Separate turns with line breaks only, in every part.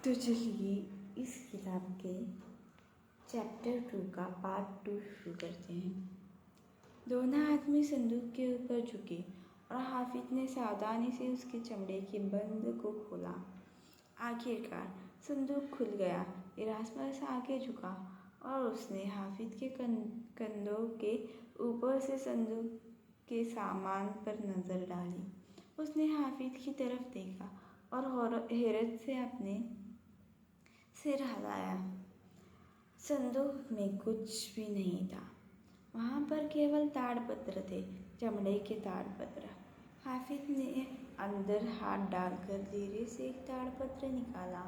तो चलिए इस किताब के चैप्टर 2 का पार्ट 2 शुरू करते हैं। दोनों आदमी संदूक के ऊपर झुके और हाफिज ने सावधानी से उसके चमड़े के बंद को खोला। आखिरकार संदूक खुल गया। इरास्मस आगे झुका और उसने हाफिज के कंधों के ऊपर से संदूक के सामान पर नजर डाली। उसने हाफिज की तरफ देखा और हैरत से अपने सिर हिलाया। संदूक में कुछ भी नहीं था। वहाँ पर केवल ताड़पत्र थे, चमड़े के ताड़पत्र। हाफिज ने अंदर हाथ डालकर धीरे से एक ताड़पत्र निकाला।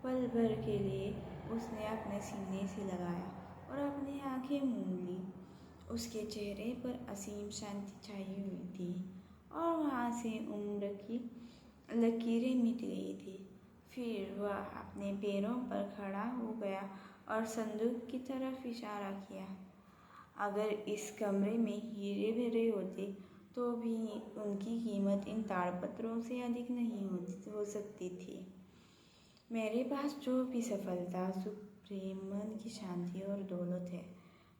पल भर के लिए उसने अपने सीने से लगाया और अपनी आंखें मूंद ली। उसके चेहरे पर असीम शांति छाई हुई थी और वहाँ से उम्र की लकीरें मिट गई थी। फिर वह अपने पैरों पर खड़ा हो गया और संदूक की तरफ इशारा किया। अगर इस कमरे में हीरे भरे होते तो भी उनकी कीमत इन ताड़पत्रों से अधिक नहीं हो सकती थी। मेरे पास जो भी सफलता, सुख, प्रेम, मन की शांति और दौलत है,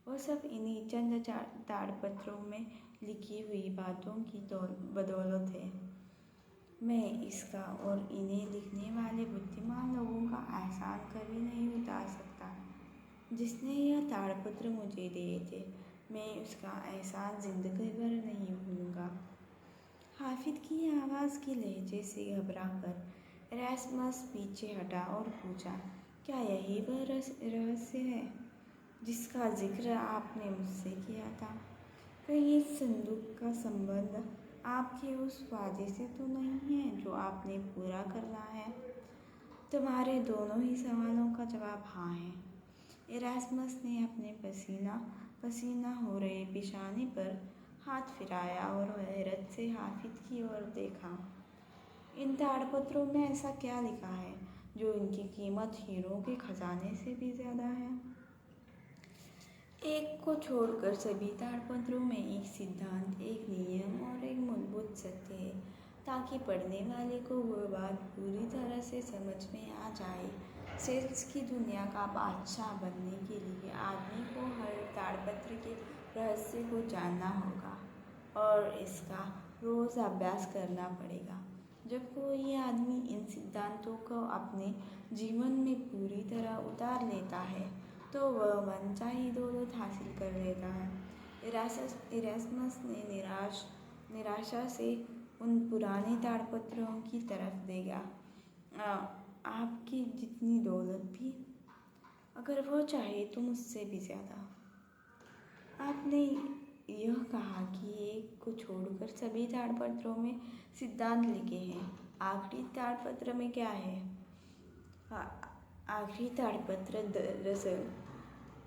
वो सब इन्हीं चंद ताड़पत्रों में लिखी हुई बातों की बदौलत है। मैं इसका और इन्हें लिखने वाले बुद्धिमान लोगों का एहसान कभी नहीं उतार सकता। जिसने यह ताड़पत्र मुझे दिए थे, मैं उसका एहसान जिंदगी भर नहीं भूलूंगा। हाफिज की आवाज़ की लहजे से घबराकर इरास्मस पीछे हटा और पूछा, क्या यही वह रहस्य है जिसका जिक्र आपने मुझसे किया था? कहीं इस संदूक का संबंध आपके उस वादे से तो नहीं है जो आपने पूरा करना है? तुम्हारे दोनों ही सवालों का जवाब हाँ है। इरास्मस ने अपने पसीना पसीना हो रहे पेशानी पर हाथ फिराया और हैरत से हाफिज की ओर देखा। इन ताड़पत्रों में ऐसा क्या लिखा है जो इनकी कीमत हीरों के खजाने से भी ज़्यादा है? एक को छोड़कर सभी ताड़पत्रों में एक सिद्धांत, एक नियम और एक मूलभूत सत्य है, ताकि पढ़ने वाले को वह बात पूरी तरह से समझ में आ जाए। सेल्स की दुनिया का बादशाह बनने के लिए आदमी को हर ताड़पत्र के रहस्य को जानना होगा और इसका रोज़ अभ्यास करना पड़ेगा। जब कोई आदमी इन सिद्धांतों को अपने जीवन में पूरी तरह उतार लेता है तो वह मनचाही दौलत हासिल कर लेता है। इरास्मस ने निराशा से उन पुराने ताड़पत्रों की तरफ देखा। आपकी जितनी दौलत भी, अगर वो चाहे तो मुझसे भी ज़्यादा। आपने यह कहा कि एक को छोड़कर सभी ताड़पत्रों में सिद्धांत लिखे हैं। आखिरी ताड़पत्र में क्या है? आखिरी ताड़पत्र दरअसल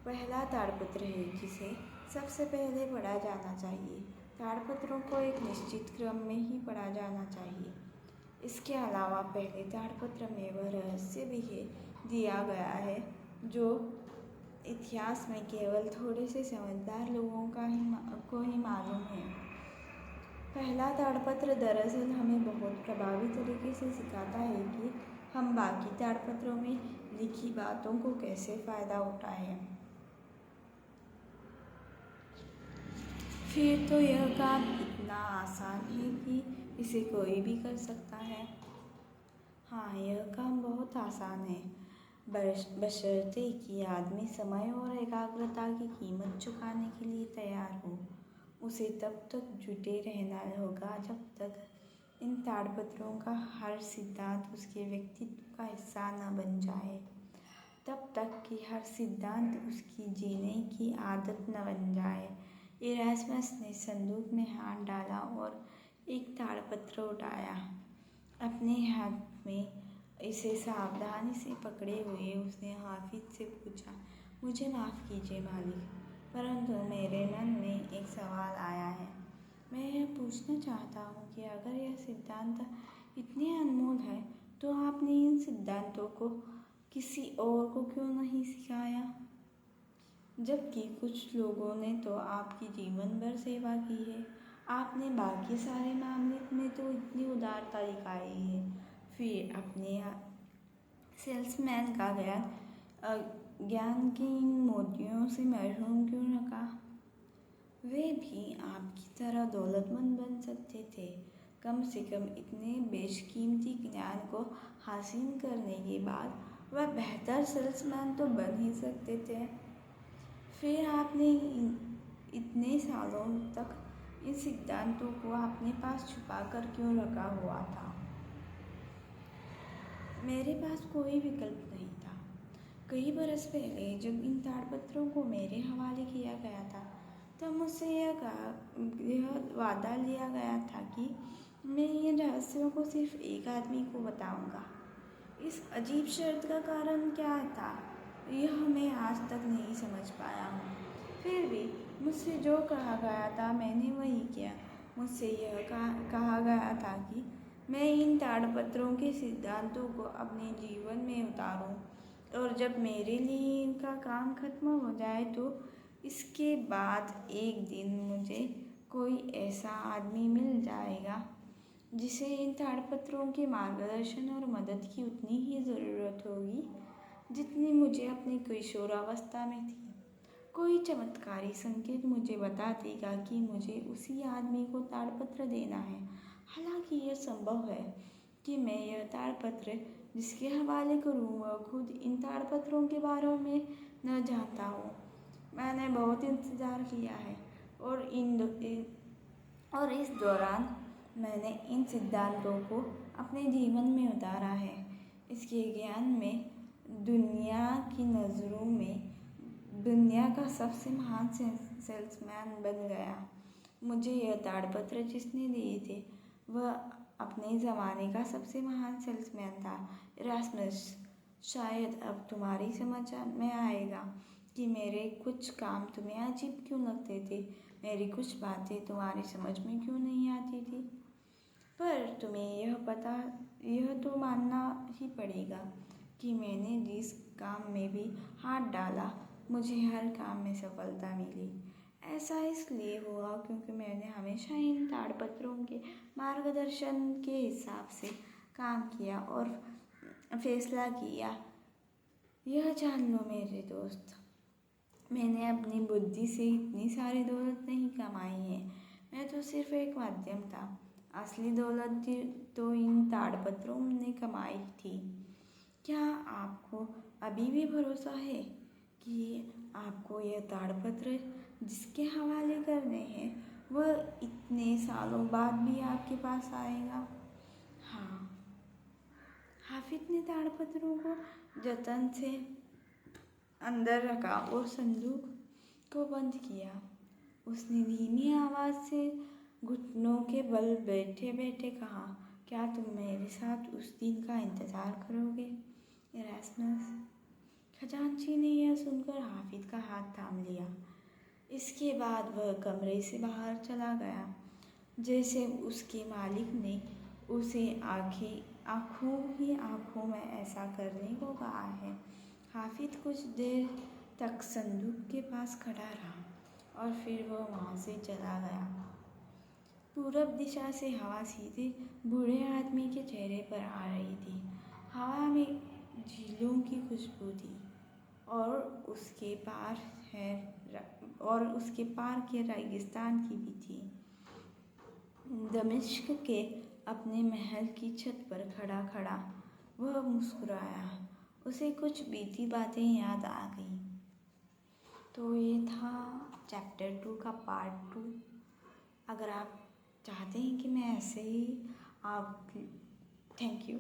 पहला ताड़पत्र है जिसे सबसे पहले पढ़ा जाना चाहिए। ताड़पत्रों को एक निश्चित क्रम में ही पढ़ा जाना चाहिए। इसके अलावा पहले ताड़पत्र में वह रहस्य भी दिया गया है जो इतिहास में केवल थोड़े से समझदार लोगों को ही मालूम है। पहला ताड़पत्र दरअसल हमें बहुत प्रभावी तरीके से सिखाता है कि हम बाकी ताड़पत्रों में लिखी बातों को कैसे फ़ायदा उठाएं। फिर तो यह काम इतना आसान है कि इसे कोई भी कर सकता है। हाँ, यह काम बहुत आसान है, बशर्ते कि आदमी समय और एकाग्रता की कीमत चुकाने के लिए तैयार हो। उसे तब तक जुटे रहना होगा जब तक इन ताड़पत्रों का हर सिद्धांत उसके व्यक्तित्व का हिस्सा न बन जाए, तब तक कि हर सिद्धांत उसकी जीने की आदत न बन जाए। इरास्मस ने संदूक में हाथ डाला और एक ताड़पत्र उठाया। अपने हाथ में इसे सावधानी से पकड़े हुए उसने हाफिज से पूछा, मुझे माफ़ कीजिए मालिक, परंतु मेरे मन में एक सवाल आया है। मैं यह पूछना चाहता हूँ कि अगर यह सिद्धांत इतने अनमोल है तो आपने इन सिद्धांतों को किसी और को क्यों नहीं सिखाया? जबकि कुछ लोगों ने तो आपकी जीवन भर सेवा की है। आपने बाकी सारे मामले में तो इतनी उदारता दिखाई है, फिर अपने सेल्समैन का ज्ञान की इन मोतियों से महरूम क्यों रखा? वे भी आपकी तरह दौलतमंद बन सकते थे। कम से कम इतने बेशकीमती ज्ञान को हासिल करने के बाद वह बेहतर सेल्समैन तो बन ही सकते थे। फिर आपने इतने सालों तक इन सिद्धांतों को अपने पास छुपा कर क्यों रखा हुआ था? मेरे पास कोई विकल्प नहीं था। कई बरस पहले जब इन ताड़पत्रों को मेरे हवाले किया गया था, तब मुझसे यह वादा लिया गया था कि मैं इन रहस्यों को सिर्फ एक आदमी को बताऊंगा। इस अजीब शर्त का कारण क्या था, यह मैं आज तक नहीं समझ पाया हूँ। फिर भी मुझसे जो कहा गया था मैंने वही किया। मुझसे यह कहा गया था कि मैं इन ताड़पत्रों के सिद्धांतों को अपने जीवन में उतारूं, और जब मेरे लिए इनका काम खत्म हो जाए तो इसके बाद एक दिन मुझे कोई ऐसा आदमी मिल जाएगा जिसे इन ताड़पत्रों के मार्गदर्शन और मदद की उतनी ही ज़रूरत होगी जितनी मुझे अपनी किशोरावस्था में थी। कोई चमत्कारी संकेत मुझे बता देगा कि मुझे उसी आदमी को ताड़पत्र देना है। हालांकि यह संभव है कि मैं यह ताड़पत्र जिसके हवाले करूँ वह खुद इन ताड़पत्रों के बारे में न जानता हो। मैंने बहुत इंतज़ार किया है और इस दौरान मैंने इन सिद्धांतों को अपने जीवन में उतारा है। इसके ज्ञान में दुनिया की नज़रों में दुनिया का सबसे महान सेल्समैन बन गया। मुझे यह ताड़पत्र जिसने दिए थे वह अपने ज़माने का सबसे महान सेल्समैन था, इरास्मस। शायद अब तुम्हारी समझ में आएगा कि मेरे कुछ काम तुम्हें अजीब क्यों लगते थे, मेरी कुछ बातें तुम्हारी समझ में क्यों नहीं आती थी। पर तुम्हें यह तो मानना ही पड़ेगा कि मैंने जिस काम में भी हाथ डाला मुझे हर काम में सफलता मिली। ऐसा इसलिए हुआ क्योंकि मैंने हमेशा इन ताड़पत्रों के मार्गदर्शन के हिसाब से काम किया और फैसला किया। यह जान लो मेरे दोस्त, मैंने अपनी बुद्धि से इतनी सारी दौलत नहीं कमाई है। मैं तो सिर्फ एक माध्यम था। असली दौलत तो इन ताड़पत्रों ने कमाई थी। क्या आपको अभी भी भरोसा है कि आपको यह ताड़पत्र जिसके हवाले करने हैं वह इतने सालों बाद भी आपके पास आएगा? हाँ। हाफिज ने ताड़पत्रों को जतन से अंदर रखा और संदूक को बंद किया। उसने धीमी आवाज़ से घुटनों के बल बैठे बैठे कहा, क्या तुम मेरे साथ उस दिन का इंतज़ार करोगे, इरास्मस? खजांची ने यह सुनकर हाफिज का हाथ थाम लिया। इसके बाद वह कमरे से बाहर चला गया, जैसे उसके मालिक ने उसे आँखों में ऐसा करने को कहा है। हाफिज कुछ देर तक संदूक के पास खड़ा रहा और फिर वह वहाँ से चला गया। पूरब दिशा से हवा सीधे बूढ़े आदमी के चेहरे पर आ रही थी। हवा में झीलों की खुशबू थी और उसके पार के रेगिस्तान की भी थी। दमिश्क के अपने महल की छत पर खड़ा वह मुस्कुराया। उसे कुछ बीती बातें याद आ गईं। तो ये था चैप्टर 2 का पार्ट 2। अगर आप चाहते हैं कि मैं ऐसे ही थैंक यू।